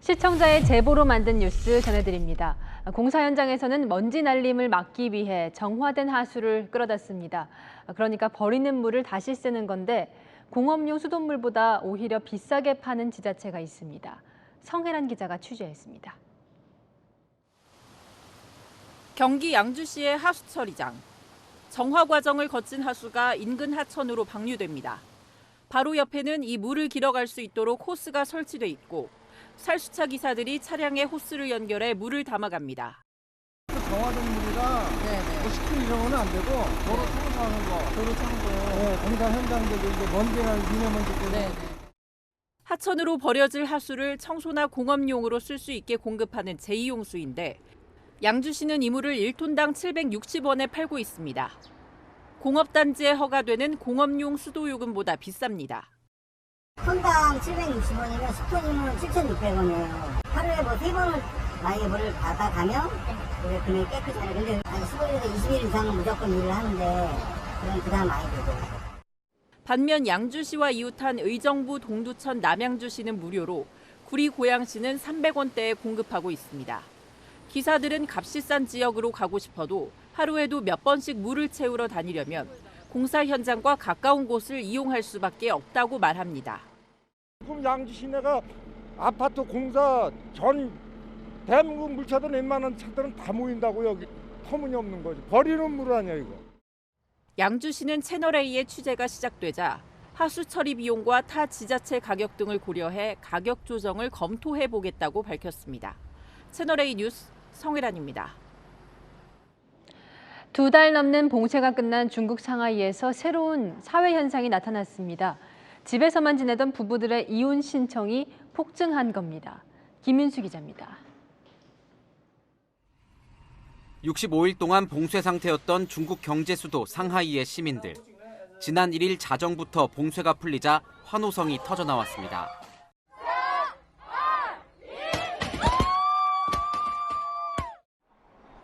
시청자의 제보로 만든 뉴스 전해드립니다. 공사 현장에서는 먼지 날림을 막기 위해 정화된 하수를 끌어다 씁니다. 그러니까 버리는 물을 다시 쓰는 건데 공업용 수돗물보다 오히려 비싸게 파는 지자체가 있습니다. 성혜란 기자가 취재했습니다. 경기 양주시의 하수 처리장. 정화 과정을 거친 하수가 인근 하천으로 방류됩니다. 바로 옆에는 이 물을 길어갈 수 있도록 호스가 설치돼 있고 살수차 기사들이 차량에 호스를 연결해 물을 담아갑니다. 정화된 물이라 뭐 식품 이런 거는 안 되고 도로 청소하는 거. 도로 청소. 네, 공사 현장들도 이제 먼지나 미세먼지 때문에. 하천으로 버려질 하수를 청소나 공업용으로 쓸 수 있게 공급하는 제2용수인데 양주시는 이 물을 1톤당 760원에 팔고 있습니다. 공업단지에 허가되는 공업용 수도요금보다 비쌉니다. 톤당 760원이면 10톤이면 7,600원이에요. 하루에 뭐 3번을 만약에 물을 받아가면 그게 금액이 깨끗하네. 근데 한 15일에서 20일 이상은 무조건 일을 하는데 그건 부담 많이 되죠. 반면 양주시와 이웃한 의정부, 동두천, 남양주시는 무료로 구리, 고양시는 300원대에 공급하고 있습니다. 기사들은 값이 싼 지역으로 가고 싶어도 하루에도 몇 번씩 물을 채우러 다니려면 공사 현장과 가까운 곳을 이용할 수밖에 없다고 말합니다. 그럼 양주 시내가 아파트 공사 전 대한민국 물차들 웬만한 차들은 다 모인다고 여기 터무니없는 거지. 버리는 물 아니야 이거. 양주시는 채널A의 취재가 시작되자 하수 처리 비용과 타 지자체 가격 등을 고려해 가격 조정을 검토해 보겠다고 밝혔습니다. 채널A 뉴스 성혜란입니다. 2달 넘는 봉쇄가 끝난 중국 상하이에서 새로운 사회 현상이 나타났습니다. 집에서만 지내던 부부들의 이혼 신청이 폭증한 겁니다. 김윤수 기자입니다. 65일 동안 봉쇄 상태였던 중국 경제 수도 상하이의 시민들. 지난 1일 자정부터 봉쇄가 풀리자 환호성이 터져나왔습니다.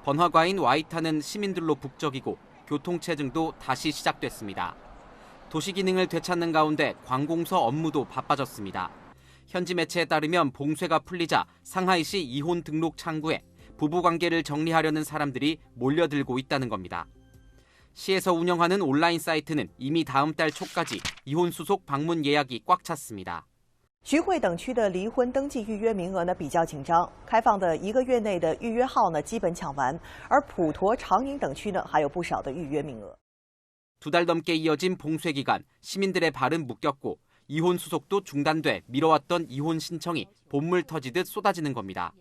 번화가인 와이탄은 시민들로 북적이고 교통체증도 다시 시작됐습니다. 도시 기능을 되찾는 가운데 관공서 업무도 바빠졌습니다. 현지 매체에 따르면 봉쇄가 풀리자 상하이시 이혼 등록 창구에 부부관계를 정리하려는 사람들이 몰려들고 있다는 겁니다. 시에서 운영하는 온라인 사이트는 이미 다음 달 초까지 이혼 수속 방문 예약이 꽉 찼습니다. 徐汇等区的离婚登记预约名额呢比较紧张，开放的1个月内的预约号呢基本抢完，而普陀、长宁等区呢还有不少的预约名额。 두 달 넘게 이어진 봉쇄 기간, 시민들의 발은 묶였고 이혼 수속도 중단돼 미뤄왔던 이혼 신청이 본물 터지듯 쏟아지는 겁니다.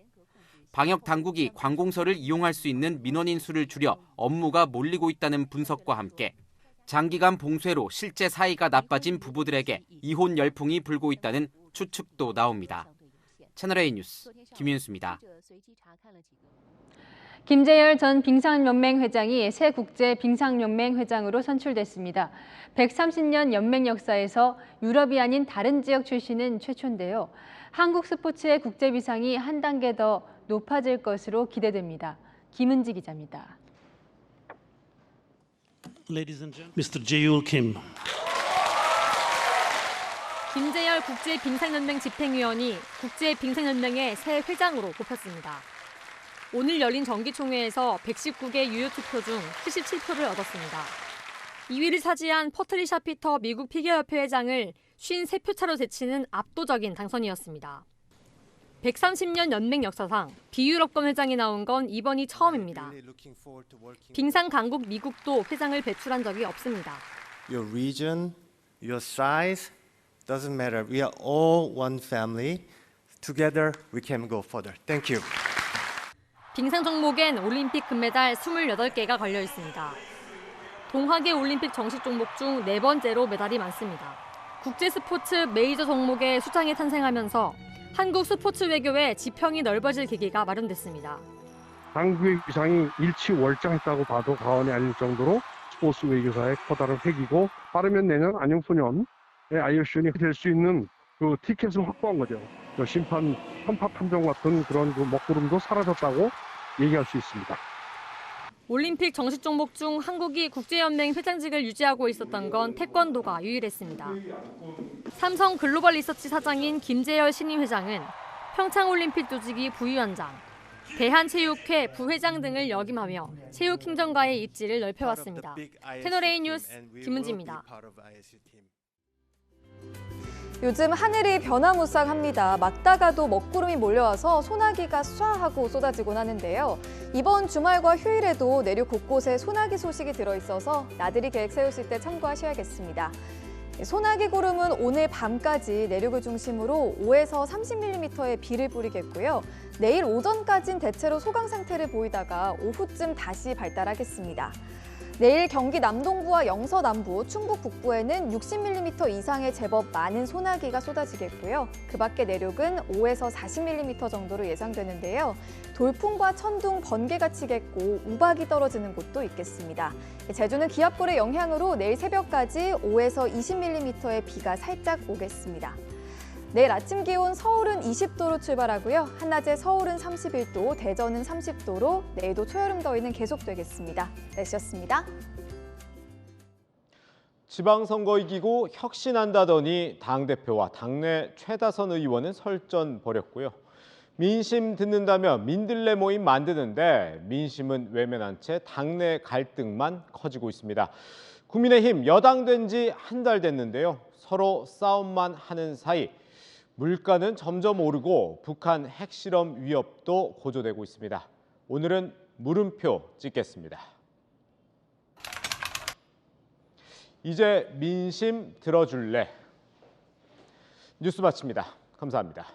방역 당국이 관공서를 이용할 수 있는 민원인 수를 줄여 업무가 몰리고 있다는 분석과 함께 장기간 봉쇄로 실제 사이가 나빠진 부부들에게 이혼 열풍이 불고 있다는 추측도 나옵니다. 채널A 뉴스 김윤수입니다. 김재열 전 빙상연맹 회장이 새 국제 빙상연맹 회장으로 선출됐습니다. 130년 연맹 역사에서 유럽이 아닌 다른 지역 출신은 최초인데요. 한국 스포츠의 국제 위상이 한 단계 더 높아질 것으로 기대됩니다. 김은지 기자입니다. Mr. Jae-yul Kim. 김재열 국제빙상연맹 집행위원이 국제빙상연맹의 새 회장으로 뽑혔습니다. 오늘 열린 정기총회에서 119개 유효 투표 중 77표를 얻었습니다. 2위를 차지한 퍼트리샤 피터 미국 피겨협회 회장을 53표 차로 제치는 압도적인 당선이었습니다. 130년 연맹 역사상 비유럽권 회장이 나온 건 이번이 처음입니다. 빙상 강국 미국도 회장을 배출한 적이 없습니다. Your region, your size doesn't matter. We are all one family. Together we can go further. Thank you. 빙상 종목엔 올림픽 금메달 28개가 걸려 있습니다. 동학의 올림픽 정식 종목 중 4번째로 메달이 많습니다. 국제 스포츠 메이저 종목의 수장이 탄생하면서 한국 스포츠 외교의 지평이 넓어질 계기가 마련됐습니다. 한국의 위상이 일치월장했다고 봐도 과언이 아닐 정도로 스포츠 외교사의 커다란 획이고 빠르면 내년 아니면 후년에 IOCN이 될 수 있는 그 티켓을 확보한 거죠. 심판 편파 판정 같은 그런 그 먹구름도 사라졌다고 얘기할 수 있습니다. 올림픽 정식 종목 중 한국이 국제연맹 회장직을 유지하고 있었던 건 태권도가 유일했습니다. 삼성 글로벌 리서치 사장인 김재열 신임 회장은 평창올림픽 조직위 부위원장, 대한체육회 부회장 등을 역임하며 체육행정가의 입지를 넓혀왔습니다. 채널A 뉴스 김은지입니다. 요즘 하늘이 변화무쌍합니다. 막다가도 먹구름이 몰려와서 소나기가 쏴 하고 쏟아지곤 하는데요. 이번 주말과 휴일에도 내륙 곳곳에 소나기 소식이 들어있어서 나들이 계획 세우실 때 참고하셔야겠습니다. 소나기 구름은 오늘 밤까지 내륙을 중심으로 5에서 30mm의 비를 뿌리겠고요. 내일 오전까진 대체로 소강 상태를 보이다가 오후쯤 다시 발달하겠습니다. 내일 경기 남동부와 영서 남부, 충북 북부에는 60mm 이상의 제법 많은 소나기가 쏟아지겠고요. 그 밖에 내륙은 5에서 40mm 정도로 예상되는데요. 돌풍과 천둥, 번개가 치겠고 우박이 떨어지는 곳도 있겠습니다. 제주는 기압골의 영향으로 내일 새벽까지 5에서 20mm의 비가 살짝 오겠습니다. 내일 아침 기온 서울은 20도로 출발하고요. 한낮에 서울은 31도, 대전은 30도로 내일도 초여름 더위는 계속되겠습니다. 날씨였습니다. 지방선거 이기고 혁신한다더니 당대표와 당내 최다선 의원은 설전 벌였고요. 민심 듣는다며 민들레 모임 만드는데 민심은 외면한 채 당내 갈등만 커지고 있습니다. 국민의힘 여당 된 지 한 달 됐는데요. 서로 싸움만 하는 사이 물가는 점점 오르고 북한 핵실험 위협도 고조되고 있습니다. 오늘은 물음표 찍겠습니다. 이제 민심 들어줄래? 뉴스 마칩니다. 감사합니다.